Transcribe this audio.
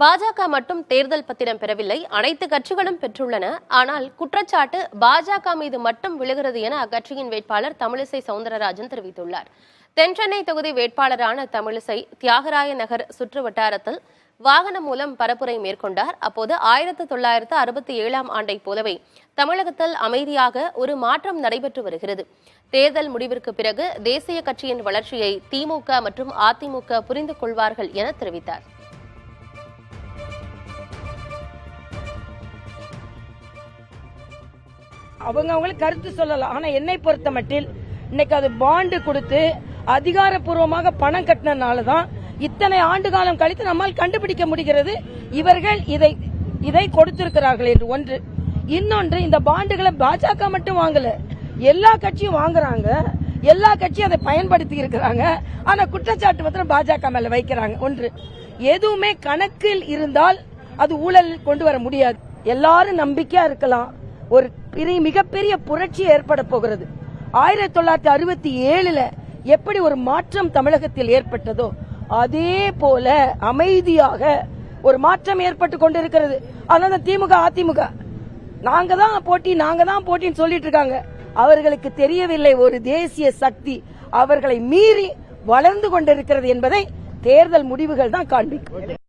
பாஜக மட்டும் தேர்தல் பத்திரம் பெறவில்லை, அனைத்து கட்சிகளும் பெற்றுள்ளன. ஆனால் குற்றச்சாட்டு பாஜக மீது மட்டும் விழுகிறது என அக்கட்சியின் வேட்பாளர் தமிழிசை சவுந்தரராஜன் தெரிவித்துள்ளார். தென்சென்னை தொகுதி வேட்பாளரான தமிழிசை தியாகராய நகர் சுற்று வட்டாரத்தில் வாகனம் மூலம் பரப்புரை மேற்கொண்டார். அப்போது 1967ஆம் ஆண்டை போலவே தமிழகத்தில் அமைதியாக ஒரு மாற்றம் நடைபெற்று வருகிறது. தேர்தல் முடிவிற்கு பிறகு தேசிய கட்சியின் வளர்ச்சியை திமுக மற்றும் அதிமுக புரிந்து கொள்வார்கள் என தெரிவித்தார். அவங்களுக்கு கருத்து சொல்லலாம். ஆனா என்னை பொறுத்த மட்டில் இன்னைக்கு அது பாண்டு கொடுத்து அதிகாரப்பூர்வமாக பணம் கட்டினாலதான் இத்தனை ஆண்டு காலம் கழித்து நம்மால் கண்டுபிடிக்க முடிகிறது இவர்கள் இதை கொடுத்திருக்கிறார்கள் என்று. ஒன்று. இன்னொன்று, இந்த பாண்டுகளை பாஜக மட்டும் வாங்கல, எல்லா கட்சியும் வாங்குறாங்க, எல்லா கட்சியும் அதை பயன்படுத்தி இருக்கிறாங்க. ஆனா குற்றச்சாட்டு மாத்திரம் பாஜக மேல வைக்கிறாங்க. ஒன்று. எதுவுமே கணக்கில் இருந்தால் அது ஊழல் கொண்டு வர முடியாது. எல்லாரும் நம்பிக்கையா இருக்கலாம். ஒரு மிகப்பெரிய புரட்சி ஏற்பட போகிறது. 1967 எப்படி ஒரு மாற்றம் தமிழகத்தில் ஏற்பட்டதோ அதே போல அமைதியாக ஒரு மாற்றம் ஏற்பட்டு கொண்டிருக்கிறது. அதனால திமுக அதிமுக நாங்க தான் போட்டின்னு சொல்லிட்டு இருக்காங்க. அவர்களுக்கு தெரியவில்லை ஒரு தேசிய சக்தி அவர்களை மீறி வளர்ந்து கொண்டிருக்கிறது என்பதை தேர்தல் முடிவுகள் தான் காண்பிக்கும்.